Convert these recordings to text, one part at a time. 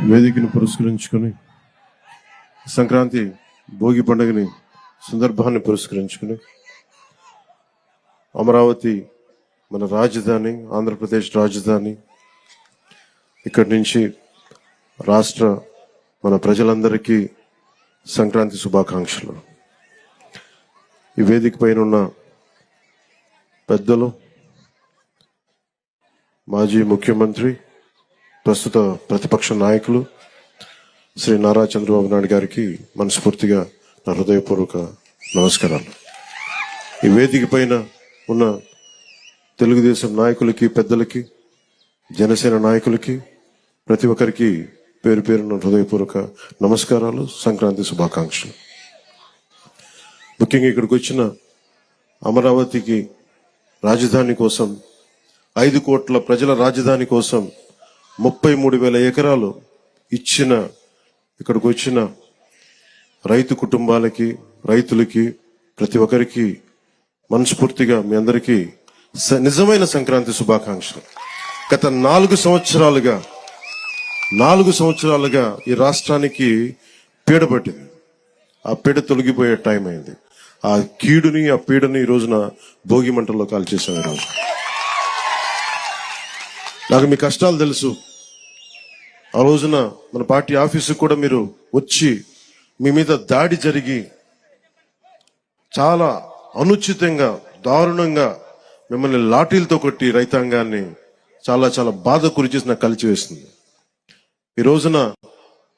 వేదికను పురస్కరించుకొని సంక్రాంతి భోగి పండుగని సందర్భాన్ని పురస్కరించుకొని అమరావతి మన రాజధాని, ఆంధ్రప్రదేశ్ రాజధాని, ఇక్కడి నుంచి రాష్ట్ర మన ప్రజలందరికీ సంక్రాంతి శుభాకాంక్షలు. ఈ వేదిక పైన ఉన్న పెద్దలు, మాజీ ముఖ్యమంత్రి, ప్రస్తుత ప్రతిపక్ష నాయకులు శ్రీ నారా చంద్రబాబు నాయుడు గారికి మనస్ఫూర్తిగా నా హృదయపూర్వక నమస్కారాలు. ఈ వేదిక పైన ఉన్న తెలుగుదేశం నాయకులకి, పెద్దలకి, జనసేన నాయకులకి, ప్రతి ఒక్కరికి పేరు పేరున హృదయపూర్వక నమస్కారాలు, సంక్రాంతి శుభాకాంక్షలు. ముఖ్యంగా ఇక్కడికి వచ్చిన అమరావతికి రాజధాని కోసం, 5 కోట్ల ప్రజల రాజధాని కోసం 33,000 ఎకరాలు ఇచ్చిన ఇక్కడికి వచ్చిన రైతు కుటుంబాలకి, రైతులకి, ప్రతి ఒక్కరికి మనస్ఫూర్తిగా మీ అందరికీ నిజమైన సంక్రాంతి శుభాకాంక్షలు. గత 4 సంవత్సరాలుగా ఈ రాష్ట్రానికి పీడ పట్టింది. ఆ పీడ తొలగిపోయే టైం అయింది. ఆ కీడుని, ఆ పీడని ఈ రోజున భోగి మంటల్లో కాల్చేసాం. ఈరోజు నాకు మీ కష్టాలు తెలుసు. ఆ రోజున మన పార్టీ ఆఫీసుకు కూడా మీరు వచ్చి మీ మీద దాడి జరిగి చాలా అనుచితంగా, దారుణంగా మిమ్మల్ని లాఠీలతో కొట్టి రైతాంగాన్ని చాలా చాలా బాధ గురి చేసి నాకు కలిచివేస్తుంది. ఈ రోజున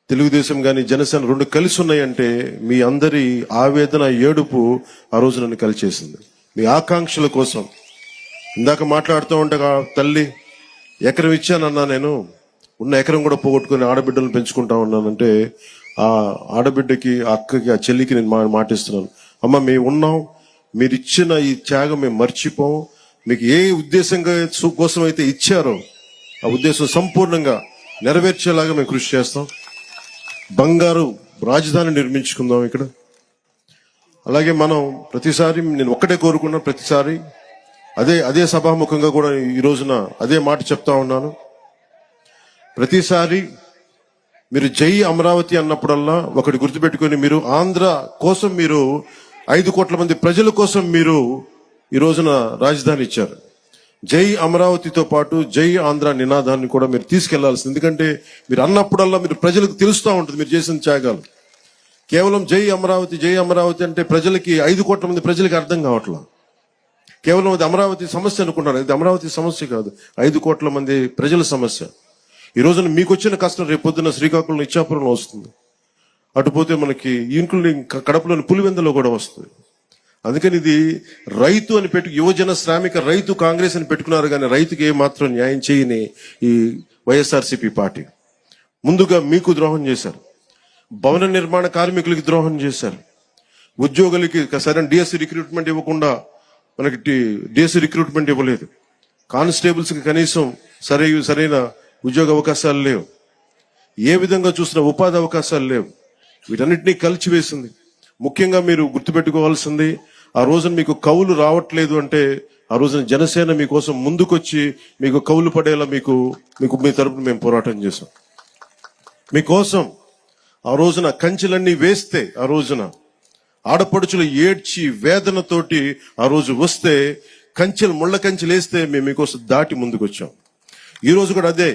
తెలుగుదేశం కానీ జనసేన 2 కలిసి ఉన్నాయంటే మీ అందరి ఆవేదన, ఏడుపు ఆ రోజు నన్ను కలిచేసింది. మీ ఆకాంక్షల కోసం ఇందాక మాట్లాడుతూ ఉంటే, తల్లి ఎకరం ఇచ్చానన్నా, నేను ఉన్న ఎకరం కూడా పోగొట్టుకుని ఆడబిడ్డలను పెంచుకుంటా ఉన్నానంటే, ఆ ఆడబిడ్డకి, ఆ అక్కకి, ఆ చెల్లికి నేను మాటిస్తున్నాను, అమ్మ మేము ఉన్నాం, మీరు ఇచ్చిన ఈ త్యాగం మేము మర్చిపోం. మీకు ఏ ఉద్దేశంగా కోసం అయితే ఇచ్చారో ఆ ఉద్దేశం సంపూర్ణంగా నెరవేర్చేలాగా మేము కృషి చేస్తాం. బంగారు రాజధాని నిర్మించుకుందాం ఇక్కడ. అలాగే మనం ప్రతిసారి, నేను ఒక్కటే కోరుకున్నా, ప్రతిసారి అదే సభాముఖంగా కూడా ఈ రోజున అదే మాట చెప్తా ఉన్నాను. ప్రతిసారి మీరు జై అమరావతి అన్నప్పుడల్లా ఒకటి గుర్తుపెట్టుకొని, మీరు ఆంధ్ర కోసం, మీరు 5 కోట్ల మంది ప్రజల కోసం మీరు ఈ రోజున రాజధాని ఇచ్చారు. జై అమరావతితో పాటు జై ఆంధ్ర నినాదాన్ని కూడా మీరు తీసుకెళ్లాల్సింది. ఎందుకంటే మీరు అన్నప్పుడల్లా మీరు ప్రజలకు తెలుస్తూ ఉంటుంది మీరు చేసిన త్యాగాలు. కేవలం జై అమరావతి, జై అమరావతి అంటే ప్రజలకి, 5 కోట్ల మంది ప్రజలకి అర్థం కావట్లా. కేవలం అది అమరావతి సమస్య అనుకుంటారు. ఇది అమరావతి సమస్య కాదు, 5 కోట్ల మంది ప్రజల సమస్య. ఈ రోజున మీకు వచ్చిన కష్టం రేపొద్దున శ్రీకాకుళం, ఇచ్చాపురంలో వస్తుంది. అటుపోతే మనకి ఇంక్లూడింగ్ కడపలోని పులివెందులో కూడా వస్తుంది. అందుకని ఇది రైతు అని యువజన శ్రామిక రైతు కాంగ్రెస్ అని పెట్టుకున్నారు, కానీ రైతుకి ఏ మాత్రం న్యాయం చేయని ఈ వైఎస్ఆర్సీపీ పార్టీ ముందుగా మీకు ద్రోహం చేశారు. భవన నిర్మాణ కార్మికులకి ద్రోహం చేశారు. ఉద్యోగులకి సరైన డిఎస్సి రిక్రూట్మెంట్ ఇవ్వకుండా మనకి డిఎస్సి రిక్రూట్మెంట్ ఇవ్వలేదు. కానిస్టేబుల్స్ కి కనీసం సరైన ఉద్యోగ అవకాశాలు లేవు. ఏ విధంగా చూసినా ఉపాధి అవకాశాలు లేవు. వీటన్నిటినీ కలిచివేసింది. ముఖ్యంగా మీరు గుర్తుపెట్టుకోవాల్సింది, ఆ రోజున మీకు కౌలు రావట్లేదు అంటే, ఆ రోజున జనసేన మీకోసం ముందుకొచ్చి మీకు కౌలు పడేలా మీకు మీ తరపున మేము పోరాటం చేశాం. మీకోసం ఆ రోజున కంచెలన్నీ వేస్తే, ఆ రోజున ఆడపడుచులు ఏడ్చి వేదనతోటి ఆ రోజు వస్తే, ముళ్ళ కంచెలు వేస్తే మేము మీకోసం దాటి ముందుకొచ్చాం. ఈ రోజు కూడా అదే.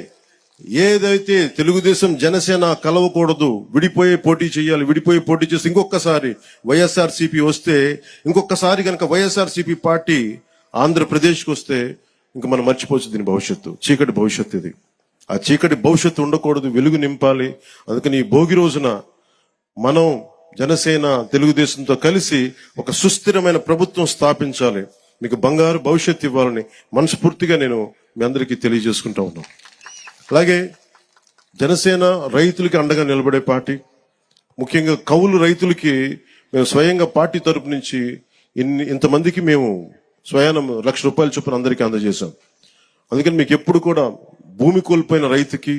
ఏదైతే తెలుగుదేశం జనసేన కలవకూడదు, విడిపోయి పోటీ చేయాలి, విడిపోయి పోటీ చేసి ఇంకొకసారి వైఎస్ఆర్సీపీ వస్తే, ఇంకొకసారి కనుక వైఎస్ఆర్సీపీ పార్టీ ఆంధ్రప్రదేశ్కి వస్తే ఇంకా మనం మర్చిపోవచ్చు దీని భవిష్యత్తు. చీకటి భవిష్యత్తు ఇది. ఆ చీకటి భవిష్యత్తు ఉండకూడదు, వెలుగు నింపాలి. అందుకని ఈ భోగి రోజున మనం జనసేన, తెలుగుదేశంతో కలిసి ఒక సుస్థిరమైన ప్రభుత్వం స్థాపించాలి, మీకు బంగారు భవిష్యత్తు ఇవ్వాలని మనస్ఫూర్తిగా నేను మీ అందరికీ తెలియజేసుకుంటా ఉన్నాను. అలాగే జనసేన రైతులకి అండగా నిలబడే పార్టీ. ముఖ్యంగా కౌలు రైతులకి మేము స్వయంగా పార్టీ తరపు నుంచి ఇంతమందికి మేము స్వయాన ₹1,00,000 చొప్పున అందరికీ అందజేశాం. అందుకని మీకు ఎప్పుడు కూడా భూమి కోల్పోయిన రైతుకి,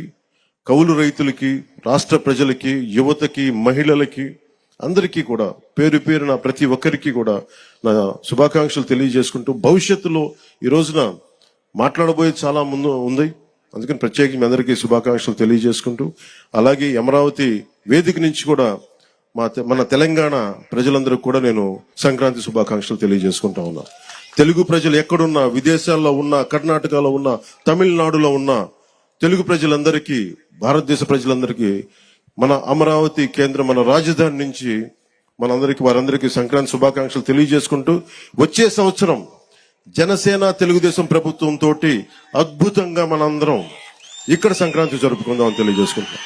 కౌలు రైతులకి, రాష్ట్ర ప్రజలకి, యువతకి, మహిళలకి, అందరికీ కూడా పేరు పేరున ప్రతి ఒక్కరికి కూడా నా శుభాకాంక్షలు తెలియజేసుకుంటూ, భవిష్యత్తులో ఈ రోజున మాట్లాడబోయేది చాలా ముందు ఉంది. అందుకని ప్రత్యేకించి మీ అందరికీ శుభాకాంక్షలు తెలియజేసుకుంటూ, అలాగే ఈ అమరావతి వేదిక నుంచి కూడా మన తెలంగాణ ప్రజలందరికీ కూడా నేను సంక్రాంతి శుభాకాంక్షలు తెలియజేసుకుంటా ఉన్నా. తెలుగు ప్రజలు ఎక్కడున్నా, విదేశాల్లో ఉన్నా, కర్ణాటకలో ఉన్నా, తమిళనాడులో ఉన్నా, తెలుగు ప్రజలందరికీ, భారతదేశ ప్రజలందరికీ మన అమరావతి కేంద్రం, మన రాజధాని నుంచి వారందరికీ సంక్రాంతి శుభాకాంక్షలు తెలియజేసుకుంటూ, వచ్చే సంవత్సరం జనసేన తెలుగుదేశం ప్రభుత్వం తోటి అద్భుతంగా మనందరం ఇక్కడ సంక్రాంతి జరుపుకుందామని తెలియజేసుకుంటాం.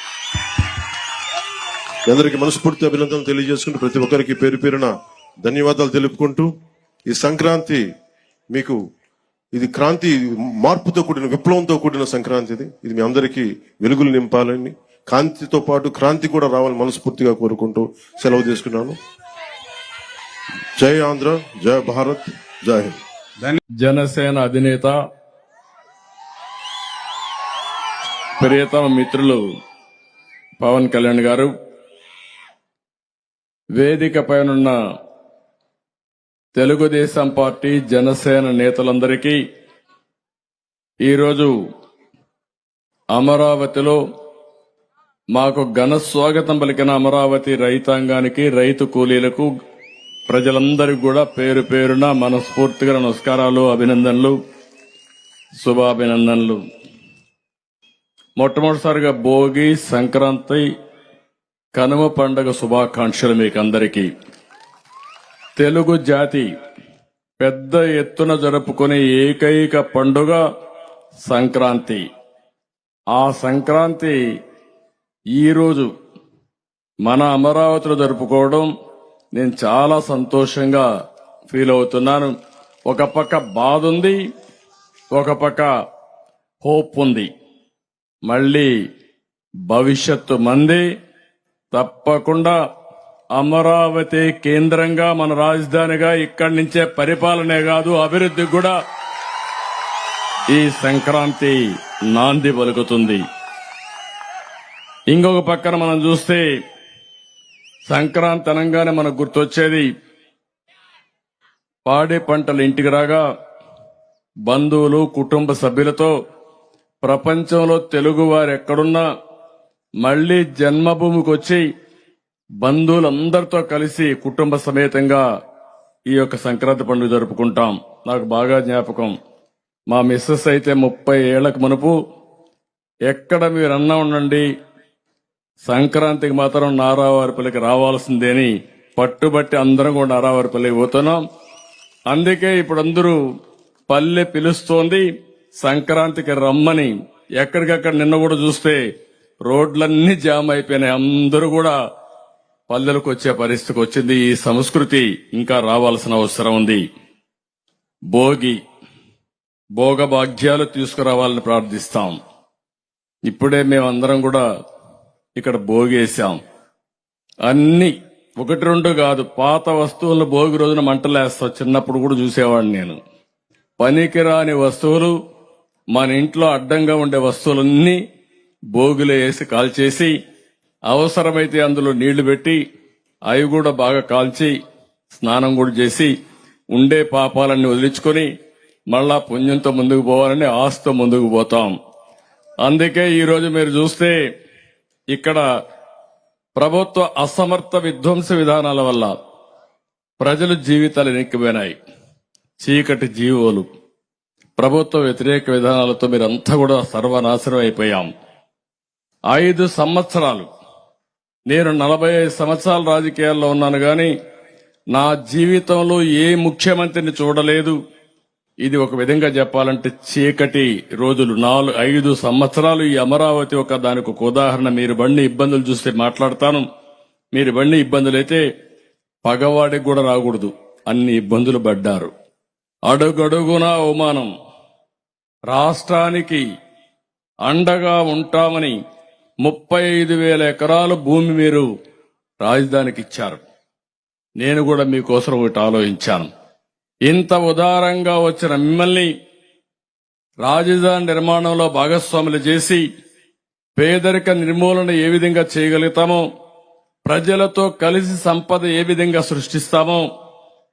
అందరికీ మనస్ఫూర్తి అభినందనలు తెలియజేసుకుంటూ, ప్రతి ఒక్కరికి పేరు పేరున ధన్యవాదాలు తెలుపుకుంటూ, ఈ సంక్రాంతి మీకు ఇది క్రాంతి, మార్పుతో కూడిన, విప్లవంతో కూడిన సంక్రాంతి. ఇది మీ అందరికీ వెలుగులు నింపాలని, కాంతితో పాటు క్రాంతి కూడా రావాలని మనస్ఫూర్తిగా కోరుకుంటూ సెలవు తీసుకున్నాను. జై ఆంధ్ర, జై భారత్, జై హింద్. జనసేన అధినేత ప్రియతమ మిత్రులు పవన్ కళ్యాణ్ గారు, వేదిక పైనున్న తెలుగుదేశం పార్టీ, జనసేన నేతలందరికీ ఈరోజు అమరావతిలో మాకు ఘన స్వాగతం పలికిన అమరావతి రైతాంగానికి, రైతు కూలీలకు, ప్రజలందరికీ కూడా పేరు పేరున మనస్ఫూర్తిగా నమస్కారాలు, అభినందనలు, శుభాభినందనలు. మొట్టమొదటిసారిగా భోగి, సంక్రాంతి, కనుమ పండుగ శుభాకాంక్షలు మీకు అందరికీ. తెలుగు జాతి పెద్ద ఎత్తున జరుపుకునే ఏకైక పండుగ సంక్రాంతి. ఆ సంక్రాంతి ఈరోజు మన అమరావతిలో జరుపుకోవడం నేను చాలా సంతోషంగా ఫీల్ అవుతున్నాను. ఒక పక్క బాధ ఉంది, ఒక పక్క హోప్ ఉంది. మళ్ళీ భవిష్యత్తు మంది, తప్పకుండా అమరావతి కేంద్రంగా, మన రాజధానిగా, ఇక్కడి నుంచే పరిపాలనే కాదు అభివృద్ధి కూడా ఈ సంక్రాంతి నాంది పలుకుతుంది. ఇంకొక పక్కన మనం చూస్తే సంక్రాంతి అనగానే మనకు గుర్తొచ్చేది పాడి పంటలు ఇంటికి రాగా బంధువులు, కుటుంబ సభ్యులతో ప్రపంచంలో తెలుగు వారు ఎక్కడున్నా మళ్లీ జన్మభూమికి వచ్చి బంధువులందరితో కలిసి కుటుంబ సమేతంగా ఈ యొక్క సంక్రాంతి పండుగ జరుపుకుంటాం. నాకు బాగా జ్ఞాపకం, మా మిస్సెస్ అయితే 30 ఏళ్లకు మునుపు ఎక్కడ మీరన్నా ఉండండి, సంక్రాంతికి మాత్రం నారావారిపల్లికి రావాల్సిందేని పట్టుబట్టి అందరం కూడా నారావారిపల్లికి పోతున్నాం. అందుకే ఇప్పుడు అందరూ పల్లె పిలుస్తోంది సంక్రాంతికి రమ్మని. ఎక్కడికక్కడ నిన్న కూడా చూస్తే రోడ్లన్నీ జామ్ అయిపోయినాయి. అందరూ కూడా పల్లెలకు వచ్చే పరిస్థితికి వచ్చింది. ఈ సంస్కృతి ఇంకా రావాల్సిన అవసరం ఉంది. భోగభాగ్యాలు తీసుకురావాలని ప్రార్థిస్తాం. ఇప్పుడే మేమందరం కూడా ఇక్కడ భోగేశాం. అన్ని 1-2 కాదు, పాత వస్తువులను భోగి రోజున మంటలేస్తాం. చిన్నప్పుడు కూడా చూసేవాడిని నేను. పనికిరాని వస్తువులు, మన ఇంట్లో అడ్డంగా ఉండే వస్తువులన్నీ భోగిలో వేసి కాల్చేసి, అవసరమైతే అందులో నీళ్లు పెట్టి అవి కూడా బాగా కాల్చి స్నానం కూడా చేసి ఉండే పాపాలన్నీ వదిలించుకొని మళ్ళా పుణ్యంతో ముందుకు పోవాలని ఆశతో ముందుకు పోతాం. అందుకే ఈరోజు మీరు చూస్తే ఇక్కడ ప్రభుత్వ అసమర్థ విధ్వంస విధానాల వల్ల ప్రజల జీవితాలు ఎన్నికపోయినాయి. చీకటి జీవోలు, ప్రభుత్వ వ్యతిరేక విధానాలతో మీరంతా కూడా సర్వనాశనం అయిపోయాం. 5 సంవత్సరాలు, నేను 45 సంవత్సరాల రాజకీయాల్లో ఉన్నాను గాని నా జీవితంలో ఏ ముఖ్యమంత్రిని చూడలేదు. ఇది ఒక విధంగా చెప్పాలంటే చీకటి రోజులు. 5 సంవత్సరాలు ఈ అమరావతి దానికి ఒక ఉదాహరణ. మీరు బండి ఇబ్బందులు చూస్తే మాట్లాడతాను. మీరు బండి ఇబ్బందులైతే పగవాడికి కూడా రాకూడదు, అన్ని ఇబ్బందులు పడ్డారు. అడుగడుగునా అవమానం. రాష్ట్రానికి అండగా ఉంటామని 35,000 ఎకరాల భూమి మీరు రాజధానికి ఇచ్చారు. నేను కూడా మీకోసం ఒకటి ఆలోచించాను. ఇంత ఉదారంగా వచ్చిన మిమ్మల్ని రాజధాని నిర్మాణంలో భాగస్వాములు చేసి పేదరిక నిర్మూలన ఏ విధంగా చేయగలుగుతామో, ప్రజలతో కలిసి సంపద ఏ విధంగా సృష్టిస్తామో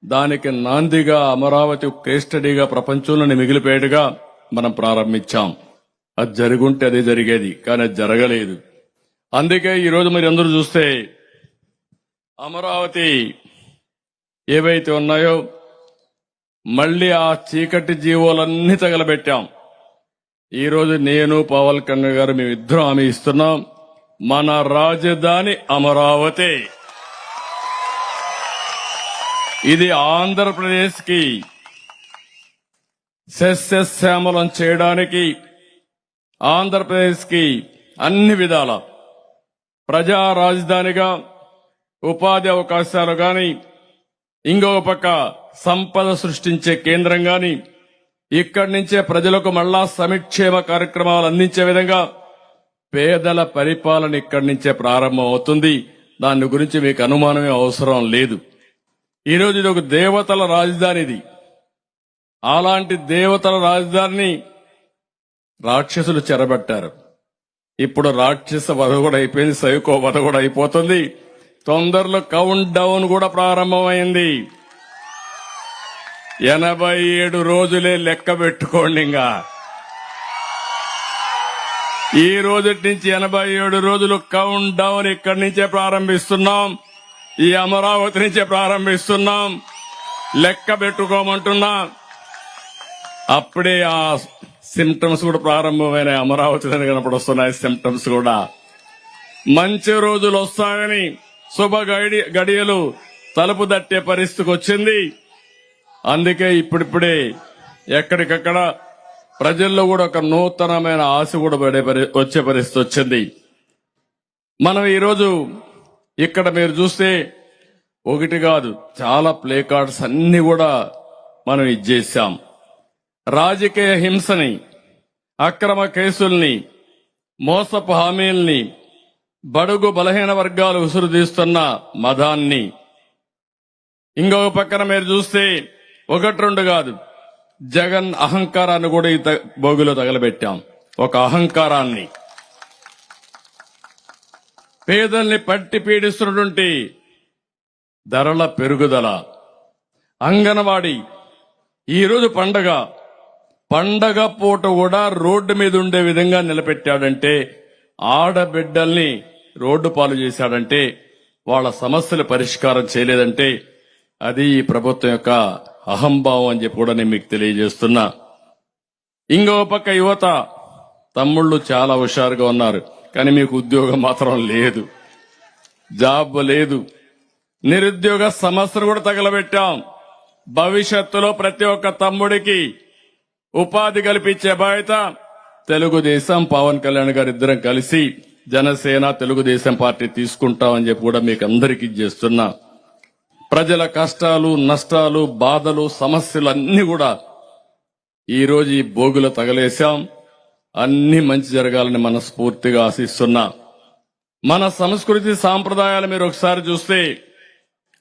దానికి నాందిగా అమరావతి కేస్ స్టడీగా ప్రపంచంలోని మిగిలిపోయేట్టుగా మనం ప్రారంభించాం. అది జరుగుంటే అదే జరిగేది, కానీ అది జరగలేదు. అందుకే ఈరోజు మీరు అందరూ చూస్తే అమరావతి ఏవైతే ఉన్నాయో మళ్ళీ ఆ చీకటి జీవోలన్నీ తగలబెట్టాం. ఈరోజు నేను పవన్ కళ్యాణ్ గారు మేమిద్దరం హామీ ఇస్తున్నాం, మన రాజధాని అమరావతి. ఇది ఆంధ్రప్రదేశ్ కి సస్యశ్యామలం చేయడానికి, ఆంధ్రప్రదేశ్ కి అన్ని విధాల ప్రజా రాజధానిగా ఉపాధి అవకాశాలు గాని, ఇంకొక పక్క సంపద సృష్టించే కేంద్రం గాని, ఇక్కడి నుంచే ప్రజలకు మళ్ళా సంక్షేమ కార్యక్రమాలు అందించే విధంగా పేదల పరిపాలన ఇక్కడి నుంచే ప్రారంభం అవుతుంది. దాని గురించి మీకు అనుమానమే అవసరం లేదు. ఈరోజు ఇది ఒక దేవతల రాజధాని. ఇది అలాంటి దేవతల రాజధానిని రాక్షసులు చెరబట్టారు. ఇప్పుడు రాక్షస వధ కూడా అయిపోయింది, సైకో వధ కూడా అయిపోతుంది. తొందరలో కౌంట్ డౌన్ కూడా ప్రారంభమైంది. 87 రోజులే లెక్క పెట్టుకోండి. ఇంకా ఈ రోజు నుంచి 87 రోజులు కౌంట్ డౌన్ ఇక్కడి నుంచే ప్రారంభిస్తున్నాం. ఈ అమరావతి నుంచే ప్రారంభిస్తున్నాం. లెక్క పెట్టుకోమంటున్నా. అప్పుడే ఆ సిమ్టమ్స్ కూడా ప్రారంభమైన అమరావతి కనపడి వస్తున్నాయి. సిమ్టమ్స్ కూడా మంచి రోజులు వస్తాయని శుభ గడియలు తలుపు తట్టే పరిస్థితికి వచ్చింది. అందుకే ఇప్పుడిప్పుడే ఎక్కడికక్కడ ప్రజల్లో కూడా ఒక నూతనమైన ఆశ కూడా వచ్చే పరిస్థితి వచ్చింది. మనం ఈరోజు ఇక్కడ మీరు చూస్తే ఒకటి కాదు, చాలా ప్లే కార్డ్స్ అన్ని కూడా మనం ఇచ్చేసాం. రాజకీయ హింసని, అక్రమ కేసుల్ని, మోసపు హామీల్ని, బడుగు బలహీన వర్గాలు ఉసురుదీస్తున్న మదాన్ని, ఇంకొక పక్కన మీరు చూస్తే ఒకటి రెండు కాదు, జగన్ అహంకారాన్ని కూడా ఈ బోగులో తగలబెట్టాం. ఒక అహంకారాన్ని, పేదల్ని పట్టి పీడిస్తున్నటువంటి ధరల పెరుగుదల, అంగన్వాడీ ఈరోజు పండగ పూట కూడా రోడ్డు మీద ఉండే విధంగా నిలబెట్టాడంటే, ఆడబిడ్డల్ని రోడ్డు పాలు చేశాడంటే, వాళ్ళ సమస్యల పరిష్కారం చేయలేదంటే అది ఈ ప్రభుత్వం యొక్క అహంభావం అని చెప్పి కూడా నేను మీకు తెలియజేస్తున్నా. ఇంకో పక్క యువత తమ్ముళ్ళు చాలా హుషారుగా ఉన్నారు, కానీ మీకు ఉద్యోగం మాత్రం లేదు, జాబ్ లేదు. నిరుద్యోగ సమస్యను కూడా తగలబెట్టాం. భవిష్యత్తులో ప్రతి ఒక్క తమ్ముడికి ఉపాధి కల్పించే బాధ్యత తెలుగుదేశం, పవన్ కళ్యాణ్ గారు ఇద్దరం కలిసి జనసేన, తెలుగుదేశం పార్టీ తీసుకుంటామని చెప్పి కూడా మీకు అందరికీ చేస్తున్నా. ప్రజల కష్టాలు, నష్టాలు, బాధలు, సమస్యలు అన్ని కూడా ఈరోజు ఈ బోగులు తగలేశాం. అన్ని మంచి జరగాలని మనస్ఫూర్తిగా ఆశిస్తున్నా. మన సంస్కృతి సాంప్రదాయాలు మీరు ఒకసారి చూస్తే,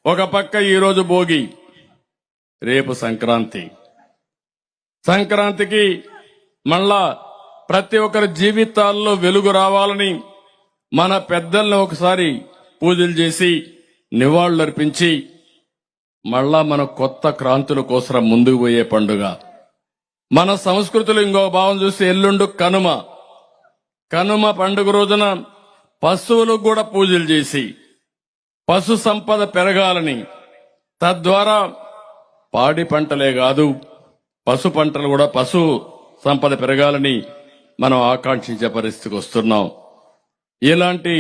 ఒక పక్క ఈరోజు భోగి, రేపు సంక్రాంతి. సంక్రాంతికి మళ్ళా ప్రతి ఒక్కరి జీవితాల్లో వెలుగు రావాలని మన పెద్దల్ని ఒకసారి పూజలు చేసి నివాళులర్పించి మళ్ళా మన కొత్త క్రాంతుల కోసం ముందుకు పోయే పండుగ. మన సంస్కృతిలో ఇంకో భావం చూస్తే ఎల్లుండు కనుమ పండుగ రోజున పశువులకు కూడా పూజలు చేసి పశు సంపద పెరగాలని, తద్వారా పాడి పంటలే కాదు పశు పంటలు కూడా, పశు సంపద పెరగాలని మనం ఆకాంక్షించే పరిస్థితికి వస్తున్నాం. ఇలాంటి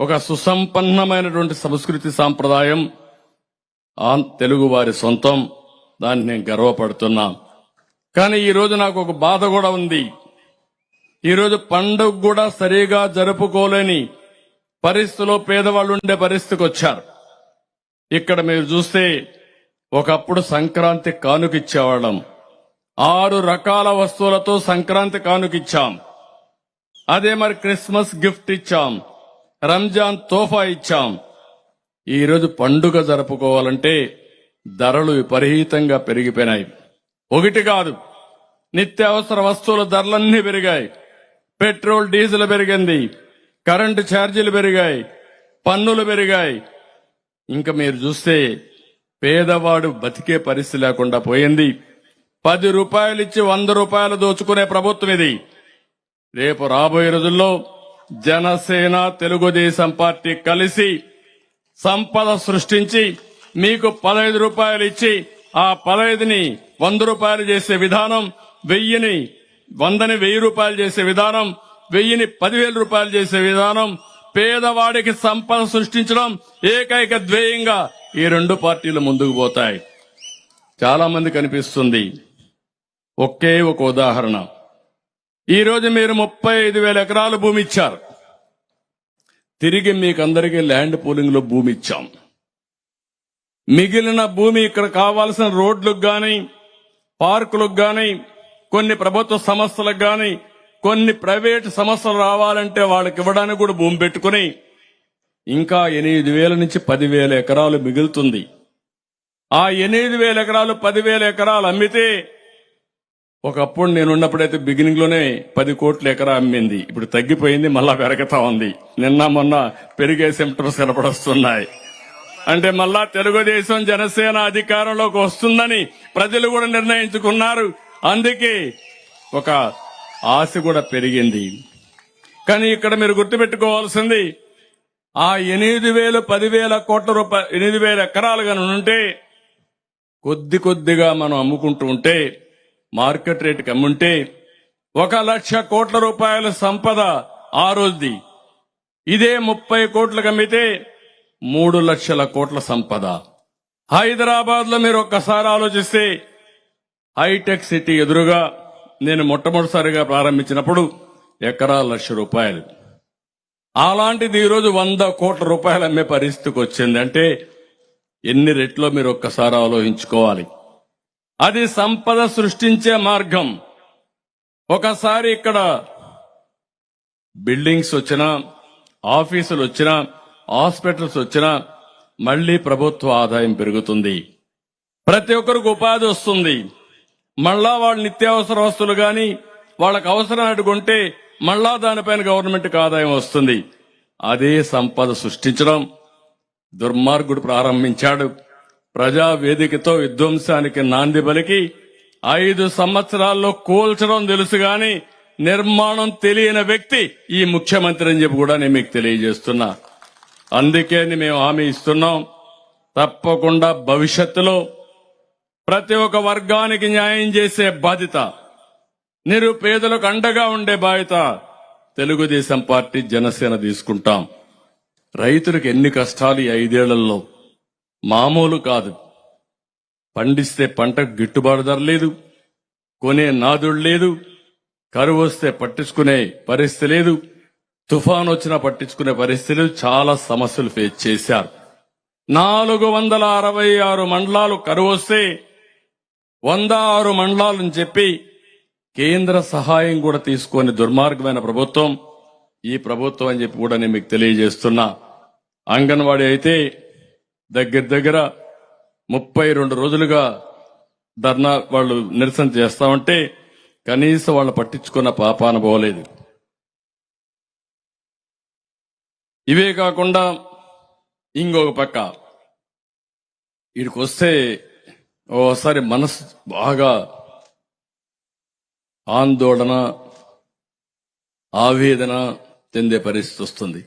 ఒక సుసంపన్నమైనటువంటి సంస్కృతి సాంప్రదాయం తెలుగు వారి సొంతం. దాన్ని నేను గర్వపడుతున్నా. కానీ ఈ రోజు నాకు ఒక బాధ కూడా ఉంది. ఈరోజు పండుగ కూడా సరిగా జరుపుకోలేని పరిస్థితిలో పేదవాళ్ళు ఉండే పరిస్థితికి వచ్చారు. ఇక్కడ మీరు చూస్తే ఒకప్పుడు సంక్రాంతి కానుకిచ్చేవాళ్ళం. 6 రకాల వస్తువులతో సంక్రాంతి కానుకిచ్చాం. అదే మరి క్రిస్మస్ గిఫ్ట్ ఇచ్చాం, రంజాన్ తోఫా ఇచ్చాం. ఈరోజు పండుగ జరుపుకోవాలంటే ధరలు విపరీతంగా పెరిగిపోయినాయి. ఒకటి కాదు, నిత్యావసర వస్తువుల ధరలన్నీ పెరిగాయి. పెట్రోల్, డీజిల్ పెరిగింది, కరెంటు ఛార్జీలు పెరిగాయి, పన్నులు పెరిగాయి. ఇంకా మీరు చూస్తే పేదవాడు బతికే పరిస్థితి లేకుండా పోయింది. 10 రూపాయలు ఇచ్చి 100 రూపాయలు దోచుకునే ప్రభుత్వం ఇది. రేపు రాబోయే రోజుల్లో జనసేన తెలుగుదేశం పార్టీ కలిసి సంపద సృష్టించి మీకు 15 రూపాయలు ఇచ్చి ఆ 15ని 100 రూపాయలు చేసే విధానం, 1000ని 1000 రూపాయలు చేసే విధానం, 1000ని 10,000 రూపాయలు చేసే విధానం, పేదవాడికి సంపద సృష్టించడం ఏకైక ధ్యేయంగా ఈ రెండు పార్టీలు ముందుకు పోతాయి. చాలా మంది కనిపిస్తుంది. ఒకే ఒక ఉదాహరణ. ఈ రోజు మీరు 35,000 ఎకరాలు భూమి ఇచ్చారు. తిరిగి మీకందరికీ ల్యాండ్ పూలింగ్ లో భూమి ఇచ్చాం. మిగిలిన భూమి ఇక్కడ కావాల్సిన రోడ్లకు గాని, పార్కులకు గాని, కొన్ని ప్రభుత్వ సంస్థలకు గాని, కొన్ని ప్రైవేట్ సంస్థలు రావాలంటే వాళ్ళకి ఇవ్వడానికి కూడా భూమి పెట్టుకుని ఇంకా 8,000 నుంచి 10,000 ఎకరాలు మిగులుతుంది. ఆ 8,000 ఎకరాలు 10,000 ఎకరాలు అమ్మితే, ఒకప్పుడు నేనున్నప్పుడైతే బిగినింగ్ లోనే 10 కోట్ల ఎకరా అమ్మింది. ఇప్పుడు తగ్గిపోయింది, మళ్ళా పెరుగుతా ఉంది. నిన్న మొన్న పెరిగే సిమ్టమ్స్ కనపడొస్తున్నాయి. అంటే మళ్ళా తెలుగుదేశం జనసేన అధికారంలోకి వస్తుందని ప్రజలు కూడా నిర్ణయించుకున్నారు. అందుకే ఒక ఆశ కూడా పెరిగింది. కానీ ఇక్కడ మీరు గుర్తుపెట్టుకోవాల్సింది, ఆ 8,000 10,000 కోట్ల రూపాయలు 8,000 ఎకరాలు కనుక ఉంటే కొద్ది కొద్దిగా మనం అమ్ముకుంటూ ఉంటే, మార్కెట్ రేటుకి అమ్ముంటే 1,00,000 కోట్ల రూపాయల సంపద ఆ రోజుది. ఇదే 30 కోట్లకు అమ్మితే 3,00,000 కోట్ల సంపద. హైదరాబాద్ లో మీరు ఒక్కసారి ఆలోచిస్తే, హైటెక్ సిటీ ఎదురుగా నేను మొట్టమొదటిసారిగా ప్రారంభించినప్పుడు ఎకరా 1,00,000 రూపాయలు. అలాంటిది ఈరోజు 100 కోట్ల రూపాయలు అమ్మే పరిస్థితికి వచ్చింది. అంటే ఎన్ని రెట్లో మీరు ఒక్కసారి ఆలోచించుకోవాలి. అది సంపద సృష్టించే మార్గం. ఒకసారి ఇక్కడ బిల్డింగ్స్ వచ్చినా, ఆఫీసులు వచ్చినా, హాస్పిటల్స్ వచ్చినా మళ్లీ ప్రభుత్వ ఆదాయం పెరుగుతుంది. ప్రతి ఒక్కరికి ఉపాధి వస్తుంది. మళ్ళా వాళ్ళ నిత్యావసర వస్తువులు గాని వాళ్ళకి అవసరం అడుగుంటే మళ్ళా దానిపైన గవర్నమెంట్కి ఆదాయం వస్తుంది. అదే సంపద సృష్టించడం దుర్మార్గుడు ప్రారంభించాడు. ప్రజా వేదికతో విధ్వంసానికి నాంది పలికి 5 సంవత్సరాల్లో కూల్చడం తెలుసు గాని నిర్మాణం తెలియని వ్యక్తి ఈ ముఖ్యమంత్రి అని చెప్పి కూడా నేను మీకు తెలియజేస్తున్నా. అందుకే మేము హామీ ఇస్తున్నాం, తప్పకుండా భవిష్యత్తులో ప్రతి ఒక్క వర్గానికి న్యాయం చేసే బాధ్యత, నిరుపేదలకు అండగా ఉండే బాధ్యత తెలుగుదేశం పార్టీ జనసేన తీసుకుంటాం. రైతులకు ఎన్ని కష్టాలు ఈ 5 ఏళ్లలో మామూలు కాదు. పండిస్తే పంటకు గిట్టుబాటు ధర లేదు, కొనే నాదుడు లేదు, కరువు వస్తే పట్టించుకునే పరిస్థితి లేదు, తుఫాన్ వచ్చినా పట్టించుకునే పరిస్థితి లేదు. చాలా సమస్యలు ఫేస్ చేశారు. 466 మండలాలు కరువు వస్తే 106 మండలాలని చెప్పి కేంద్ర సహాయం కూడా తీసుకొని దుర్మార్గమైన ప్రభుత్వం ఈ ప్రభుత్వం అని చెప్పి కూడా నేను మీకు తెలియజేస్తున్నా. అంగన్వాడీ అయితే దగ్గర 32 రోజులుగా ధర్నా వాళ్ళు నిరసన చేస్తామంటే కనీసం వాళ్ళు పట్టించుకున్న పాపాన పోలేదు. ఇవే కాకుండా ఇంకొక పక్క వీడికి వస్తే ఓసారి మనసు బాగా ఆందోళన, ఆవేదన చెందే పరిస్థితి వస్తుంది.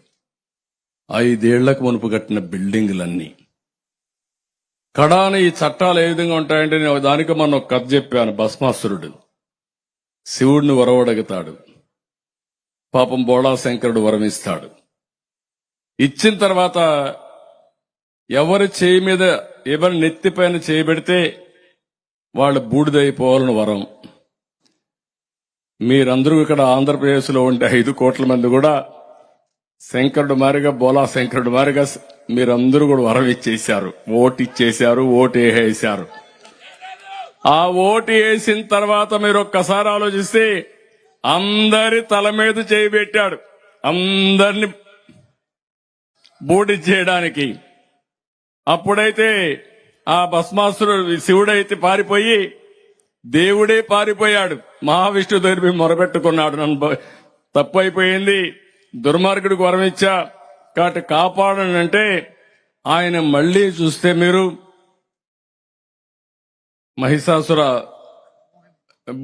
5 ఏళ్లకు మునుపు కట్టిన బిల్డింగులన్నీ కడాన ఈ చట్టాలు ఏ విధంగా ఉంటాయంటే, నేను దానికి మొన్న ఒక కథ చెప్పాను. భస్మాసురుడు శివుడిని వరవడగతాడు, పాపం బోళా శంకరుడు వరమిస్తాడు. ఇచ్చిన తర్వాత ఎవరి చేయి మీద, ఎవరి నెత్తిపైన చేయబెడితే వాళ్ళు బూడిదైపోవాలని వరం. మీరందరూ ఇక్కడ ఆంధ్రప్రదేశ్ లో ఉంటే 5 కోట్ల మంది కూడా శంకరుడు మారిగా, బోలా శంకరుడు మారిగా మీరందరూ కూడా వరం ఇచ్చేశారు, ఓటు ఇచ్చేశారు, ఓటు వేసేశారు. ఆ ఓటు వేసిన తర్వాత మీరు ఒక్కసారి ఆలోచిస్తే అందరి తల మీద చేయి పెట్టాడు, అందరిని బూడి చేయడానికి. అప్పుడైతే ఆ భస్మాసురుడు శివుడైతే పారిపోయి దేవుడే పారిపోయాడు. మహావిష్ణువు దగ్గర మొరబెట్టుకున్నాడు, నన్ను తప్పు అయిపోయింది, దుర్మార్గుడికి వరం ఇచ్చా కాబట్టి కాపాడని అంటే, ఆయన మళ్లీ చూస్తే మీరు మహిషాసుర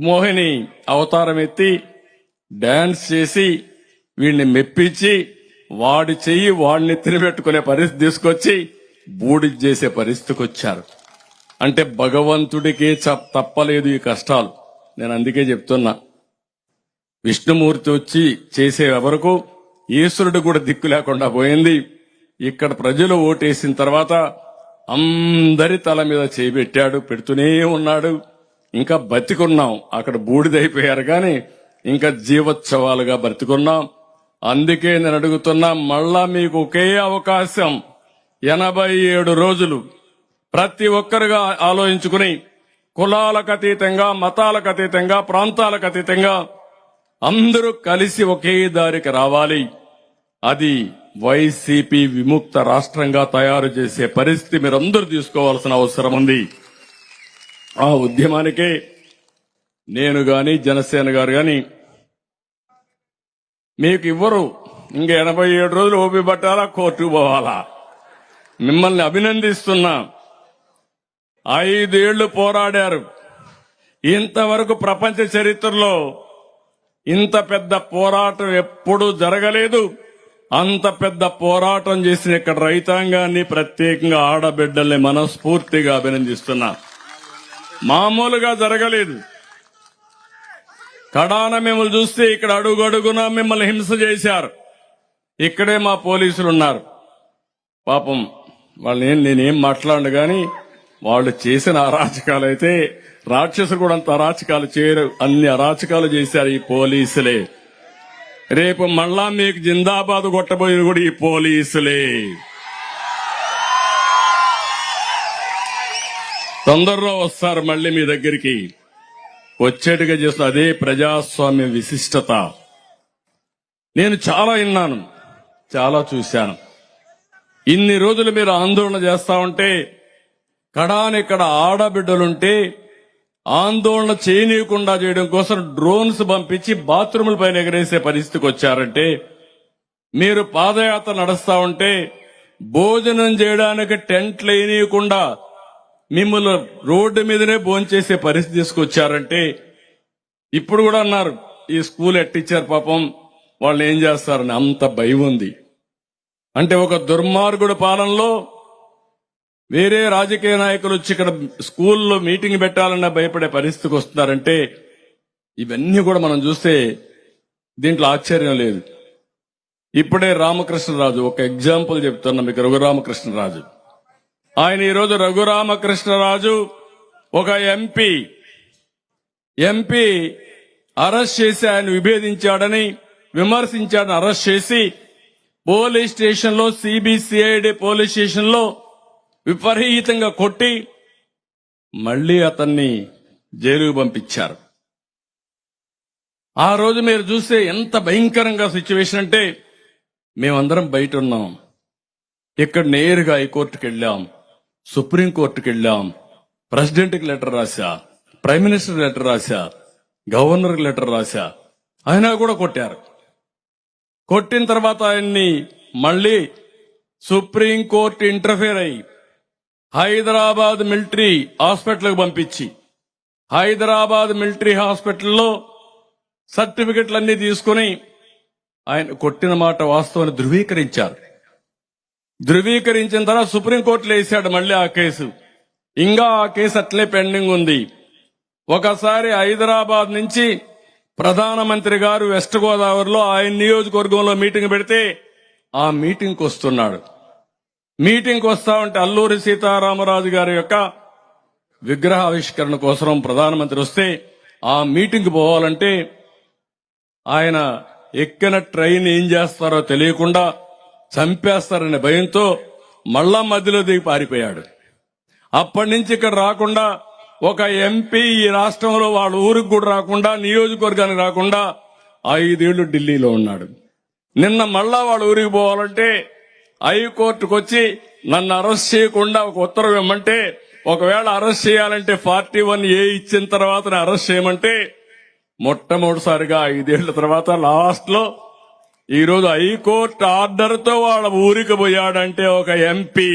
మోహిని అవతారం ఎత్తి డాన్స్ చేసి వీడిని మెప్పించి వాడి చెయ్యి వాడిని తినిపెట్టుకునే పరిస్థితి తీసుకొచ్చి బూడిద చేసే పరిస్థితికి వచ్చారు. అంటే భగవంతుడికే తప్పలేదు ఈ కష్టాలు. నేను అందుకే చెప్తున్నా, విష్ణుమూర్తి వచ్చి చేసే వరకు ఈశ్వరుడు కూడా దిక్కు లేకుండా పోయింది. ఇక్కడ ప్రజలు ఓటేసిన తర్వాత అందరి తల మీద చేపెట్టాడు, పెడుతూనే ఉన్నాడు. ఇంకా బతికున్నాం. అక్కడ బూడిదైపోయారు కానీ ఇంకా జీవోత్సవాలుగా బ్రతికున్నాం. అందుకే నేను అడుగుతున్నా, మళ్ళా మీకు ఒకే అవకాశం, 87 రోజులు ప్రతి ఒక్కరుగా ఆలోచించుకుని కులాలకు అతీతంగా, మతాలకు అతీతంగా, ప్రాంతాలకు అతీతంగా అందరూ కలిసి ఒకే దారికి రావాలి. అది వైసీపీ విముక్త రాష్ట్రంగా తయారు చేసే పరిస్థితి మీరందరూ తీసుకోవాల్సిన అవసరం ఉంది. ఆ ఉద్యమానికే నేను గాని జనసేన గారు గాని మీకు ఇవ్వరు. ఇంకా 87 రోజులు ఓపి పట్టాలా, కోర్టుకు పోవాలా? మిమ్మల్ని అభినందిస్తున్నా. 5 ఏళ్లు పోరాడారు. ఇంతవరకు ప్రపంచ చరిత్రలో ఇంత పెద్ద పోరాటం ఎప్పుడూ జరగలేదు. అంత పెద్ద పోరాటం చేసిన ఇక్కడ రైతాంగాన్ని, ప్రత్యేకంగా ఆడబిడ్డల్ని మనస్ఫూర్తిగా అభినందిస్తున్నా. మామూలుగా జరగలేదు. కడాన మిమ్మల్ని చూస్తే ఇక్కడ అడుగడుగునా మిమ్మల్ని హింస చేశారు. ఇక్కడే మా పోలీసులు ఉన్నారు. పాపం వాళ్ళని నేనేం మాట్లాడను గాని వాళ్ళు చేసిన అరాచకాలైతే రాక్షసులు కూడా అంత అరాచకాలు చేయరు. అన్ని అరాచకాలు చేశారు ఈ పోలీసులే. రేపు మళ్ళా మీకు జిందాబాద్ కొట్టబోయేది కూడా ఈ పోలీసులే. తొందరలో వస్తారు మళ్ళీ మీ దగ్గరికి. వచ్చేట్టుగా చేస్తున్న అదే ప్రజాస్వామ్య విశిష్టత. నేను చాలా విన్నాను, చాలా చూశాను. ఇన్ని రోజులు మీరు ఆందోళన చేస్తా ఉంటే, కడానిక్కడ ఆడబిడ్డలుంటే ఆందోళన చేయనీయకుండా చేయడం కోసం డ్రోన్స్ పంపించి బాత్రూముల పైన ఎగరేసే పరిస్థితికి వచ్చారంటే, మీరు పాదయాత్ర నడుస్తా ఉంటే భోజనం చేయడానికి టెంట్లు వేయనీయకుండా మిమ్మల్ని రోడ్డు మీదనే భోంచేసే పరిస్థితి తీసుకొచ్చారంటే, ఇప్పుడు కూడా అన్నారు ఈ స్కూల్ ఎట్టిచ్చారు పాపం వాళ్ళు ఏం చేస్తారని. అంత భయం ఉంది. అంటే ఒక దుర్మార్గుడు పాలనలో వేరే రాజకీయ నాయకులు వచ్చి ఇక్కడ స్కూల్లో మీటింగ్ పెట్టాలన్నా భయపడే పరిస్థితికి వస్తున్నారంటే, ఇవన్నీ కూడా మనం చూస్తే దీంట్లో ఆశ్చర్యం లేదు. ఇప్పుడే రామకృష్ణరాజు, ఒక ఎగ్జాంపుల్ చెప్తున్నా మీకు. రఘురామకృష్ణరాజు, ఆయన ఈరోజు రఘురామకృష్ణరాజు ఒక ఎంపీ అరెస్ట్ చేసి ఆయన విభేదించాడని, విమర్శించాడని అరెస్ట్ చేసి పోలీస్ స్టేషన్ లో, సిబిసిఐడి పోలీస్ స్టేషన్ లో విపరీతంగా కొట్టి మళ్లీ అతన్ని జైలుకు పంపించారు. ఆ రోజు మీరు చూస్తే ఎంత భయంకరంగా సిచ్యువేషన్ అంటే, మేమందరం బయట ఉన్నాం. ఇక్కడ నేరుగా హైకోర్టుకు వెళ్ళాం, సుప్రీంకోర్టుకు వెళ్ళాం, ప్రెసిడెంట్కి లెటర్ రాశా, ప్రైమ్ మినిస్టర్ లెటర్ రాశా, గవర్నర్కి లెటర్ రాశా. అయినా కూడా కొట్టారు. కొట్టిన తర్వాత ఆయన్ని మళ్లీ సుప్రీంకోర్టు ఇంటర్ఫియర్ అయ్యి హైదరాబాద్ మిలిటరీ హాస్పిటల్కి పంపించి, హైదరాబాద్ మిలిటరీ హాస్పిటల్లో సర్టిఫికెట్లన్నీ తీసుకుని ఆయన కొట్టిన మాట వాస్తవాన్ని ధృవీకరించారు. ధృవీకరించిన తర్వాత సుప్రీంకోర్టులో వేశాడు మళ్లీ ఆ కేసు. ఇంకా ఆ కేసు అట్లే పెండింగ్ ఉంది. ఒకసారి హైదరాబాద్ నుంచి ప్రధానమంత్రి గారు వెస్ట్ గోదావరిలో ఆయన నియోజకవర్గంలో మీటింగ్ పెడితే ఆ మీటింగ్కి వస్తున్నాడు. మీటింగ్కి వస్తా ఉంటే అల్లూరి సీతారామరాజు గారి యొక్క విగ్రహ ఆవిష్కరణ కోసం ప్రధానమంత్రి వస్తే ఆ మీటింగ్ పోవాలంటే ఆయన ఎక్కిన ట్రైన్ ఏం చేస్తారో తెలియకుండా చంపేస్తారనే భయంతో మళ్ళా మధ్యలో దిగి పారిపోయాడు. అప్పటి నుంచి ఇక్కడ రాకుండా, ఒక ఎంపీ ఈ రాష్ట్రంలో వాళ్ళ ఊరికి కూడా రాకుండా, నియోజకవర్గానికి రాకుండా 5 ఏళ్లు ఢిల్లీలో ఉన్నాడు. నిన్న మళ్ళా వాళ్ళ ఊరికి పోవాలంటే హైకోర్టుకు వచ్చి నన్ను అరెస్ట్ చేయకుండా ఒక ఉత్తర్వు ఇవ్వమంటే, ఒకవేళ అరెస్ట్ చేయాలంటే 41A ఇచ్చిన తర్వాత అరెస్ట్ చేయమంటే, మొట్టమొదటిసారిగా 5 ఏళ్ల తర్వాత లాస్ట్ లో ఈ రోజు హైకోర్టు ఆర్డర్ తో వాళ్ళ ఊరికి పోయాడంటే ఒక ఎంపీ.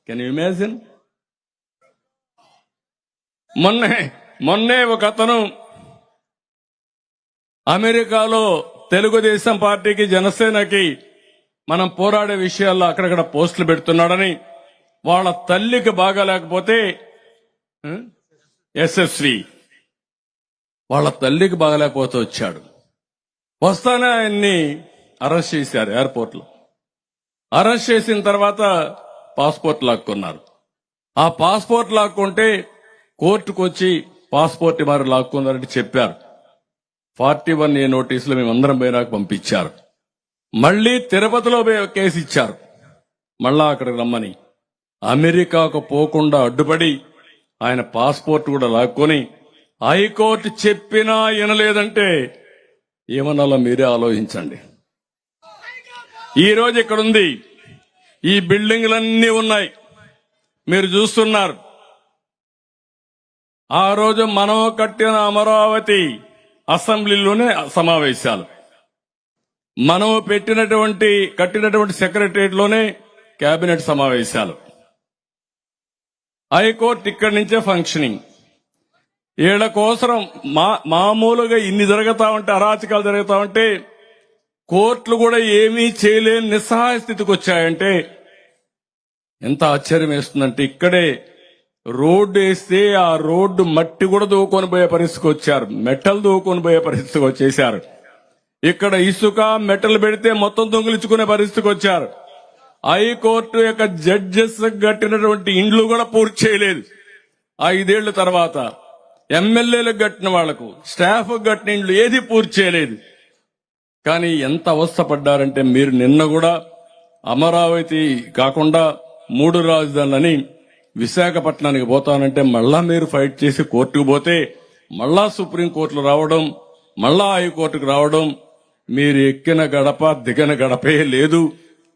Can you imagine? మొన్నే ఒక అతను అమెరికాలో తెలుగుదేశం పార్టీకి జనసేనకి మనం పోరాడే విషయాల్లో అక్కడక్కడ పోస్టులు పెడుతున్నాడని వాళ్ళ తల్లికి బాగాలేకపోతే యశస్వి వాళ్ళ తల్లికి బాగాలేకపోతే వచ్చాడు. వస్తానే ఆయన్ని అరెస్ట్ చేశారు ఎయిర్పోర్ట్ లో. అరెస్ట్ చేసిన తర్వాత పాస్పోర్ట్ లాక్కున్నారు. ఆ పాస్పోర్ట్ లాక్కుంటే కోర్టుకు వచ్చి పాస్పోర్ట్ మరి లాక్కున్నారని చెప్పారు. 41A నోటీసులు మేమందరం పోయినాక పంపించారు. మళ్లీ తిరుపతిలో కేసు ఇచ్చారు. మళ్ళా అక్కడికి రమ్మని అమెరికాకు పోకుండా అడ్డుపడి ఆయన పాస్పోర్ట్ కూడా లాక్కొని హైకోర్టు చెప్పినా వినలేదంటే ఏమనాలో మీరే ఆలోచించండి. ఈ రోజు ఇక్కడ ఉంది, ఈ బిల్డింగ్లన్నీ ఉన్నాయి, మీరు చూస్తున్నారు. ఆ రోజు మనం కట్టిన అమరావతి అసెంబ్లీలోనే సమావేశాలు, మనం కట్టినటువంటి సెక్రటరియట్ లోనే కేబినెట్ సమావేశాలు, హైకోర్టు ఇక్కడి నుంచే ఫంక్షనింగ్. వీళ్ళ కోసం మామూలుగా ఇన్ని జరుగుతా ఉంటే, అరాచకాలు జరుగుతా ఉంటే కోర్టులు కూడా ఏమీ చేయలేని నిస్సహాయ స్థితికి వచ్చాయంటే ఎంత ఆశ్చర్యం వేస్తుందంటే, ఇక్కడే రోడ్డు వేస్తే ఆ రోడ్డు మట్టి కూడా దూకొని పోయే పరిస్థితికి వచ్చారు, మెటల్ దూకొని పోయే పరిస్థితికి వచ్చేశారు. ఇక్కడ ఇసుక మెటల్ పెడితే మొత్తం దొంగిలించుకునే పరిస్థితికి వచ్చారు. హైకోర్టు యొక్క జడ్జెస్ కట్టినటువంటి ఇండ్లు కూడా పూర్తి చేయలేదు 5 ఏళ్ల తర్వాత. ఎమ్మెల్యేలకు కట్టిన వాళ్లకు, స్టాఫ్ కట్టిన ఇండ్లు ఏది పూర్తి చేయలేదు. కానీ ఎంత అవస్థపడ్డారంటే, మీరు నిన్న కూడా అమరావతి కాకుండా 3 రాజధానులని విశాఖపట్నానికి పోతానంటే మళ్ళా మీరు ఫైట్ చేసి కోర్టుకు పోతే మళ్ళా సుప్రీంకోర్టులు రావడం, మళ్ళా హైకోర్టుకు రావడం, మీరు ఎక్కిన గడప దిగన గడపే లేదు.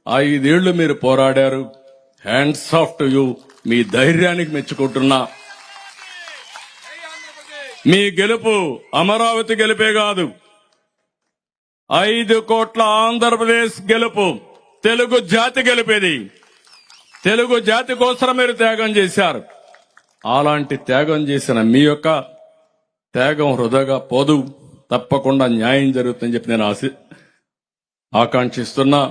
5 ఏళ్లు మీరు పోరాడారు. Hands off to you. మీ ధైర్యానికి మెచ్చుకుంటున్నా. మీ గెలుపు అమరావతి గెలుపే కాదు, 5 కోట్ల ఆంధ్రప్రదేశ్ గెలుపు, తెలుగు జాతి గెలిపేది. తెలుగు జాతి కోసం మీరు త్యాగం చేశారు. అలాంటి త్యాగం చేసిన మీ యొక్క త్యాగం వృధాగా పోదు, తప్పకుండా న్యాయం జరుగుతుందని చెప్పి నేను ఆకాంక్షిస్తున్నా.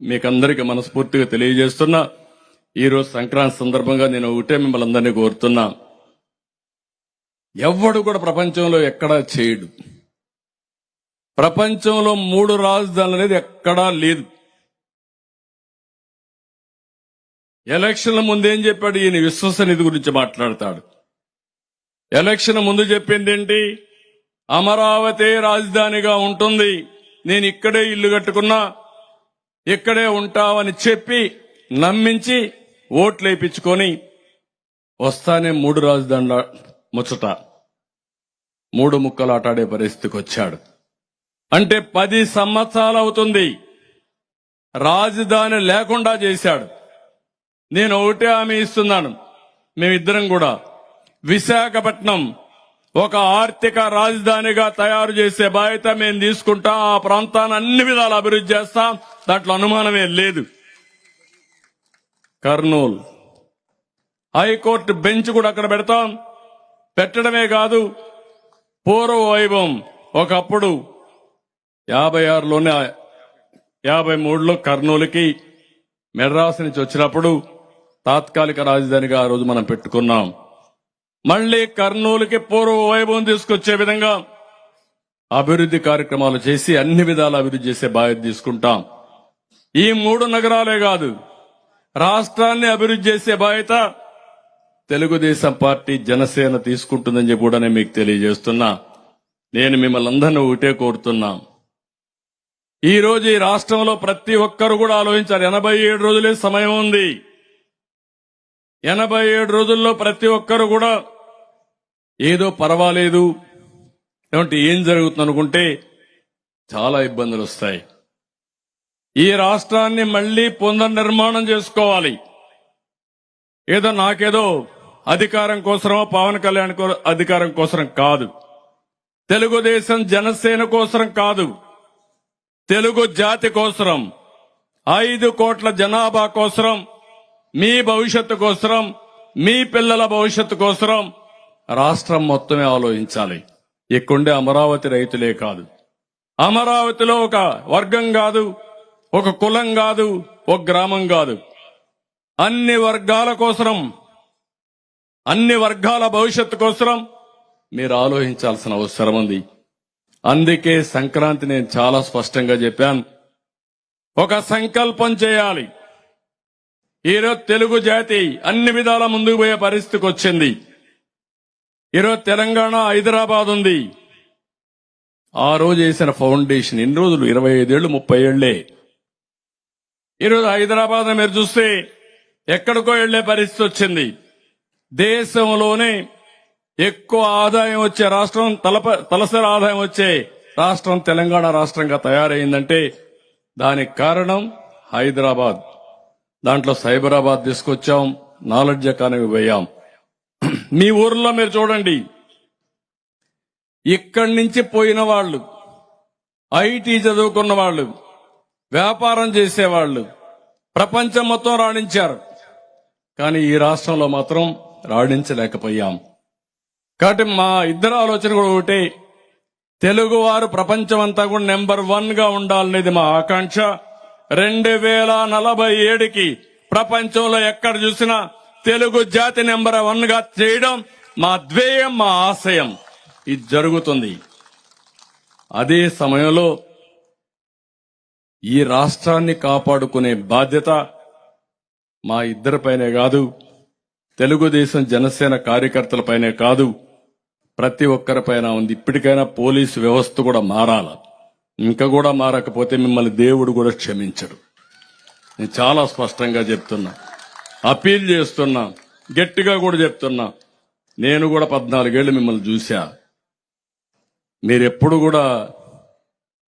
మీకందరికీ మనస్ఫూర్తిగా తెలియజేస్తున్నా. ఈరోజు సంక్రాంతి సందర్భంగా నేను ఒకటే మిమ్మల్ని అందరినీ కోరుతున్నా, ఎవ్వడు కూడా ప్రపంచంలో ఎక్కడా చేయడు. ప్రపంచంలో 3 రాజధానులు అనేది ఎక్కడా లేదు. ఎలక్షన్ల ముందేం చెప్పాడు ఈయన? విశ్వసనీయత గురించి మాట్లాడతాడు. ఎలక్షన్ ముందు చెప్పింది ఏంటి? అమరావతి రాజధానిగా ఉంటుంది, నేను ఇక్కడే ఇల్లు కట్టుకున్నా, ఇక్కడే ఉంటావని చెప్పి నమ్మించి ఓట్లు వేయించుకొని వస్తానే 3 రాజధానుల ముచ్చట 3 ముక్కలు ఆటాడే పరిస్థితికి వచ్చాడు. అంటే 10 సంవత్సరాలు అవుతుంది రాజధాని లేకుండా చేశాడు. నేను ఒకటే హామీ ఇస్తున్నాను, మేమిద్దరం కూడా విశాఖపట్నం ఒక ఆర్థిక రాజధానిగా తయారు చేసే బాధ్యత మేము తీసుకుంటాం. ఆ ప్రాంతాన్ని అన్ని విధాలు అభివృద్ధి చేస్తాం, దాంట్లో అనుమానమే లేదు. కర్నూలు హైకోర్టు బెంచ్ కూడా అక్కడ పెడతాం. పెట్టడమే కాదు, పూర్వ వైభవం ఒకప్పుడు 56లోనే 53లో కర్నూలుకి మెడ్రాస్ నుంచి వచ్చినప్పుడు తాత్కాలిక రాజధానిగా ఆ రోజు మనం పెట్టుకున్నాం. మళ్లీ కర్నూలుకి పూర్వ వైభవం తీసుకొచ్చే విధంగా అభివృద్ధి కార్యక్రమాలు చేసి అన్ని విధాల అభివృద్ధి చేసే బాధ్యత తీసుకుంటాం. ఈ 3 నగరాలే కాదు, రాష్ట్రాన్ని అభివృద్ధి చేసే బాధ్యత తెలుగుదేశం పార్టీ జనసేన తీసుకుంటుందని చెప్పి కూడా నేను మీకు తెలియజేస్తున్నా. నేను మిమ్మల్ని అందరినీ ఒకటే కోరుతున్నా, ఈ రోజు ఈ రాష్ట్రంలో ప్రతి ఒక్కరు కూడా ఆలోచించారు. 87 రోజులే సమయం ఉంది. 87 రోజుల్లో ప్రతి ఒక్కరు కూడా ఏదో పర్వాలేదు, ఏమంటే ఏం జరుగుతుంది అనుకుంటే చాలా ఇబ్బందులు వస్తాయి. ఈ రాష్ట్రాన్ని మళ్లీ పునర్నిర్మాణం చేసుకోవాలి. ఏదో నాకేదో అధికారం కోసమో పవన్ కళ్యాణ్ అధికారం కోసం కాదు, తెలుగుదేశం జనసేన కోసం కాదు, తెలుగు జాతి కోసం, 5 కోట్ల జనాభా కోసం, మీ భవిష్యత్తు కోసం, మీ పిల్లల భవిష్యత్తు కోసం రాష్ట్రం మొత్తమే ఆలోచించాలి. ఇక్కడుండే అమరావతి రైతులే కాదు, అమరావతిలో ఒక వర్గం కాదు, ఒక కులం కాదు, ఒక గ్రామం కాదు, అన్ని వర్గాల కోసం, అన్ని వర్గాల భవిష్యత్తు కోసం మీరు ఆలోచించాల్సిన అవసరం ఉంది. అందుకే సంక్రాంతి నేను చాలా స్పష్టంగా చెప్పాను, ఒక సంకల్పం చేయాలి. ఈరోజు తెలుగు జాతి అన్ని విధాల ముందుకు పోయే పరిస్థితికి వచ్చింది. ఈరోజు తెలంగాణ, హైదరాబాద్ ఉంది. ఆ రోజు వేసిన ఫౌండేషన్ ఎన్ని రోజులు, 25 ఏళ్లు 30 ఏళ్లే. ఈరోజు హైదరాబాద్ మీరు చూస్తే ఎక్కడికో వెళ్లే పరిస్థితి వచ్చింది. దేశంలోనే ఎక్కువ ఆదాయం వచ్చే రాష్ట్రం, తలసరి ఆదాయం వచ్చే రాష్ట్రం తెలంగాణ రాష్ట్రంగా తయారైందంటే దానికి కారణం హైదరాబాద్. దాంట్లో సైబరాబాద్ తీసుకొచ్చాం, నాలెడ్జ్ ఎకానమీ పోయాం. మీ ఊర్లో మీరు చూడండి, ఇక్కడి నుంచి పోయిన వాళ్ళు, ఐటీ చదువుకున్న వాళ్ళు, వ్యాపారం చేసేవాళ్ళు ప్రపంచం మొత్తం రాణించారు. కానీ ఈ రాష్ట్రంలో మాత్రం రాణించలేకపోయాం. కాబట్టి మా ఇద్దరు ఆలోచన కూడా ఒకటే, తెలుగువారు ప్రపంచం అంతా కూడా నెంబర్ 1 గా ఉండాలనేది మా ఆకాంక్ష. 2047కి ప్రపంచంలో ఎక్కడ చూసినా తెలుగు జాతి నెంబర్ 1 గా చేయడం మా ధ్యేయం, మా ఆశయం. ఇది జరుగుతుంది. అదే సమయంలో ఈ రాష్ట్రాన్ని కాపాడుకునే బాధ్యత మా ఇద్దరిపైనే కాదు, తెలుగుదేశం జనసేన కార్యకర్తలపైనే కాదు, ప్రతి ఒక్కరిపైన ఉంది. ఇప్పటికైనా పోలీసు వ్యవస్థ కూడా మారాల. ఇంకా కూడా మారకపోతే మిమ్మల్ని దేవుడు కూడా క్షమించడు. నేను చాలా స్పష్టంగా చెప్తున్నా, అపీల్ చేస్తున్నా, గట్టిగా కూడా చెప్తున్నా. నేను కూడా 14 ఏళ్లు మిమ్మల్ని చూశా. మీరెప్పుడు కూడా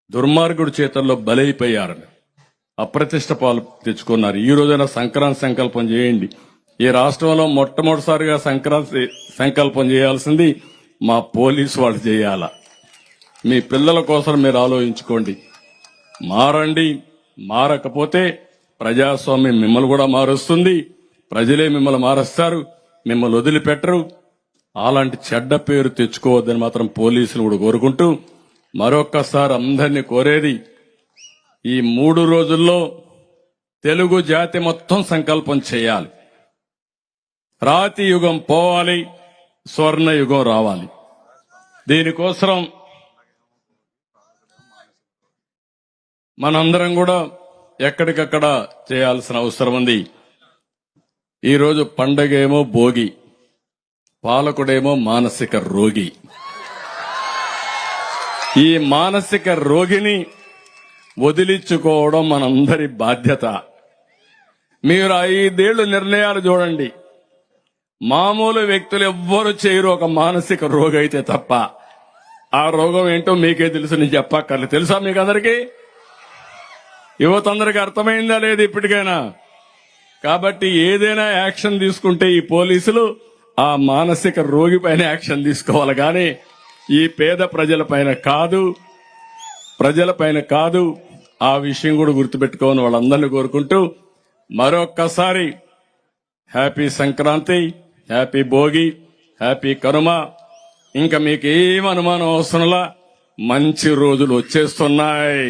దుర్మార్గుడి చేతల్లో బలైపోయారని, అప్రతిష్ట పాలు తెచ్చుకున్నారు. ఈ రోజైనా సంక్రాంతి సంకల్పం చేయండి. ఈ రాష్ట్రంలో మొట్టమొదటిసారిగా సంక్రాంతి సంకల్పం చేయాల్సింది మా పోలీసు వాళ్ళు చేయాల. మీ పిల్లల కోసం మీరు ఆలోచించుకోండి. మారండి. మారకపోతే ప్రజాస్వామ్యం మిమ్మల్ని కూడా మారుస్తుంది, ప్రజలే మిమ్మల్ని మారుస్తారు, మిమ్మల్ని వదిలిపెట్టరు. అలాంటి చెడ్డ పేరు తెచ్చుకోవద్దని మాత్రం పోలీసులు కూడా కోరుకుంటూ, మరొక్కసారి అందరినీ కోరేది, ఈ 3 రోజుల్లో తెలుగు జాతి మొత్తం సంకల్పం చేయాలి. రాతి యుగం పోవాలి, స్వర్ణ యుగం రావాలి. దీనికోసం మనందరం కూడా ఎక్కడికక్కడ చేయాల్సిన అవసరం ఉంది. ఈరోజు పండగేమో భోగి, పాలకుడేమో మానసిక రోగి. ఈ మానసిక రోగిని వదిలించుకోవడం మనందరి బాధ్యత. మీరు 5 ఏళ్లు నిర్ణయాలు చూడండి, మామూలు వ్యక్తులు ఎవ్వరు చేయరు ఒక మానసిక రోగి అయితే తప్ప. ఆ రోగం ఏంటో మీకే తెలుసు, నేను చెప్పక్కర్లేదు. తెలుసా మీకు అందరికీ? యువత అందరికీ అర్థమైందా లేదు ఇప్పటికైనా? కాబట్టి ఏదైనా యాక్షన్ తీసుకుంటే ఈ పోలీసులు ఆ మానసిక రోగి పైన యాక్షన్ తీసుకోవాలి, కానీ ఈ పేద ప్రజలపైన కాదు. ఆ విషయం కూడా గుర్తుపెట్టుకోని వాళ్ళందరినీ కోరుకుంటూ మరొక్కసారి happy Sankranti, happy Bhogi, happy Kanuma. ఇంకా మీకేం అనుమానం అవసరంలా, మంచి రోజులు వచ్చేస్తున్నాయి,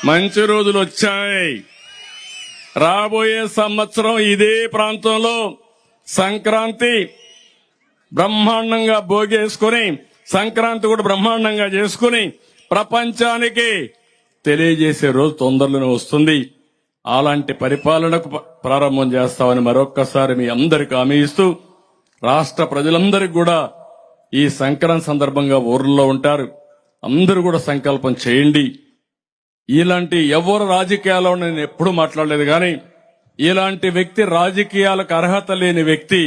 మంచి రోజులు వచ్చాయి. రాబోయే సంవత్సరం ఇదే ప్రాంతంలో సంక్రాంతి బ్రహ్మాండంగా భోగేసుకుని, సంక్రాంతి కూడా బ్రహ్మాండంగా చేసుకుని ప్రపంచానికి తెలియజేసే రోజు తొందరలోనే వస్తుంది. అలాంటి పరిపాలనకు ప్రారంభం చేస్తామని మరొక్కసారి మీ అందరికి హామీ ఇస్తూ, రాష్ట్ర ప్రజలందరికీ కూడా ఈ సంక్రాంతి సందర్భంగా ఊర్లో ఉంటారు, అందరూ కూడా సంకల్పం చేయండి. ఇలాంటి ఎవరు రాజకీయాల్లో నేను ఎప్పుడూ మాట్లాడలేదు, కానీ ఇలాంటి వ్యక్తి, రాజకీయాలకు అర్హత లేని వ్యక్తి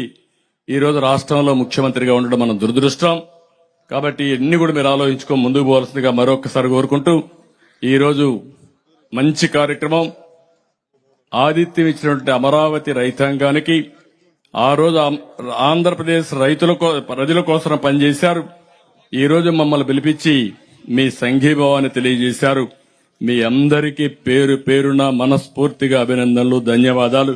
ఈరోజు రాష్ట్రంలో ముఖ్యమంత్రిగా ఉండడం మన దురదృష్టం. కాబట్టి ఇన్ని కూడా మీరు ఆలోచించుకో ముందుకు పోవాల్సిందిగా మరొకసారి కోరుకుంటూ, ఈరోజు మంచి కార్యక్రమం, ఆతిథ్యం ఇచ్చినటువంటి అమరావతి రైతాంగానికి, ఆ రోజు ఆంధ్రప్రదేశ్ ప్రజల కోసం పనిచేశారు, ఈ రోజు మమ్మల్ని పిలిపించి మీ సంఘీభావాన్ని తెలియజేశారు. మీ అందరికీ పేరు పేరున మనస్ఫూర్తిగా అభినందనలు, ధన్యవాదాలు.